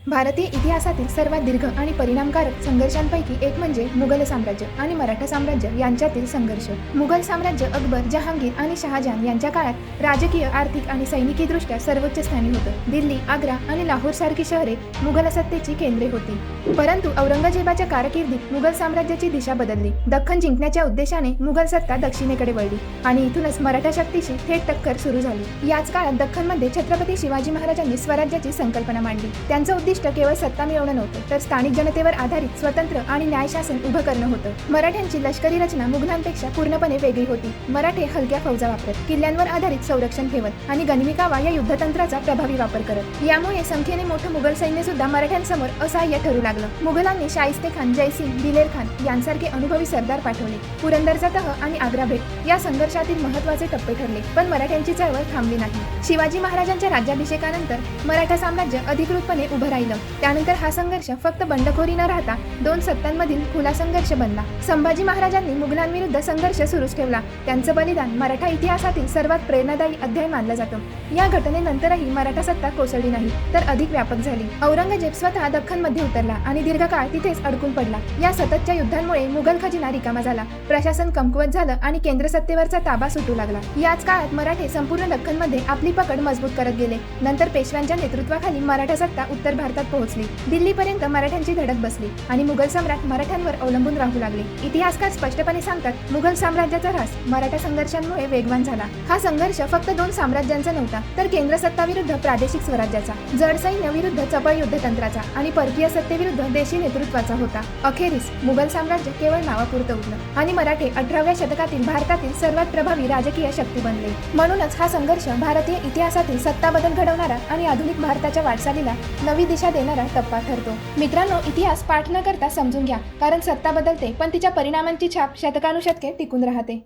भारतीय इतिहासातील सर्वात दीर्घ आणि परिणामकारक संघर्षांपैकी एक म्हणजे मुघल साम्राज्य आणि मराठा साम्राज्य यांच्यातील संघर्ष. मुघल साम्राज्य अकबर, जहांगीर आणि शहाजहान यांच्या काळात राजकीय, आर्थिक आणि सैनिकीदृष्ट्या सर्वोच्च स्थानी होतं. दिल्ली, आग्रा आणि लाहोरसारखी शहरे मुघल सत्तेची केंद्रे होती. परंतु औरंगजेबाच्या कारकिर्दीत मुघल साम्राज्याची दिशा बदलली. दख्खन जिंकण्याच्या उद्देशाने मुघल सत्ता दक्षिणेकडे वळली आणि इथूनच मराठा शक्तीशी थेट टक्कर सुरू झाली. याच काळात दख्खनमध्ये छत्रपती शिवाजी महाराजांनी स्वराज्याची संकल्पना मांडली. त्यांचं उद्दिष्ट केवळ सत्ता मिळवणं नव्हतं, तर स्थानिक जनतेवर आधारित स्वतंत्र आणि न्यायशासन उभं करणं होतं. मराठ्यांची लष्करी रचना मुघलांपेक्षा पूर्णपणे वेगळी होती. मराठे हलक्या फौजा वापरत, किल्ल्यांवर आधारित संरक्षण ठेवत आणि गनिमी कावा या युद्धतंत्राचा प्रभावी वापर करत. यामुळे संख्येने मोठं मुघल सैन्य सुद्धा मराठ्यांसमोर असहाय्य ठरू लागलं. मुघलांनी शाहिस्तेखान, जयसिंग, दिलेर खान यांसारखे अनुभवी सरदार पाठवले. पुरंदरचा तह आणि आग्रा भेट या संघर्षातील महत्त्वाचे टप्पे ठरले, पण मराठ्यांची चळवळ थांबली नाही. शिवाजी महाराजांच्या राज्याभिषेकानंतर मराठा साम्राज्य अधिकृतपणे उभं राहिलं. त्यानंतर हा संघर्ष फक्त बंडखोरी न राहता दोन सत्तांमधील खुला संघर्ष बनला. संभाजी महाराजांनी मुघलांविरुद्ध संघर्ष सुरूच ठेवला. त्यांचं बलिदान मराठा इतिहासातील सर्वात प्रेरणादायी अध्याय मानलं जातं. या घटनेनंतरही मराठा सत्ता कोसळली नाही, तर अधिक व्यापक झाली. औरंगजेब स्वतः दख्खनमध्ये उतरला आणि दीर्घकाळ तिथेच अडकून पडला. या सततच्या युद्धांमुळे मुघल खजिना रिकामा झाला, प्रशासन कमकुवत झालं आणि केंद्र सत्तेवरचा ताबा सुटू लागला. याच काळात मराठे संपूर्ण दख्खनमध्ये आपली पकड मजबूत करत गेले. नंतर पेशव्यांच्या नेतृत्वाखाली मराठा सत्ता उत्तर भारतात पोहोचली. दिल्लीपर्यंत मराठ्यांची धडक बसली आणि मुघल सम्राट मराठ्यांवर अवलंबून राहू लागले. इतिहासकार स्पष्टपणे सांगतात, मुघल साम्राज्याचा ऱ्हास मराठा संघर्षांमुळे वेगवान झाला. हा संघर्ष फक्त दोन साम्राज्यांचा नव्हता, तर केंद्र सत्ताविरुद्ध प्रादेशिक स्वराज्याचा, जड सैन्य विरुद्ध चपळ युद्धतंत्राचा आणि परकीय सत्तेविरुद्ध देशी नेतृत्वाचा होता. अखेरीस मुघल साम्राज्य केवळ नावापुरतं उरलं आणि मराठे 18व्या शतकातील भारतातील सर्वात प्रभावी राजकीय शक्ती बनले. म्हणूनच हा संघर्ष भारतीय इतिहासातील सत्ता बदल घडवणारा आणि आधुनिक भारताच्या वाटचालीला नवी दिशा देणारा टप्पा ठरतो. मित्रांनो, इतिहास पाठ न करता समजून घ्या, कारण सत्ता बदलते पण तिच्या परिणामांची छाप शतकानुशतके टिकून राहते.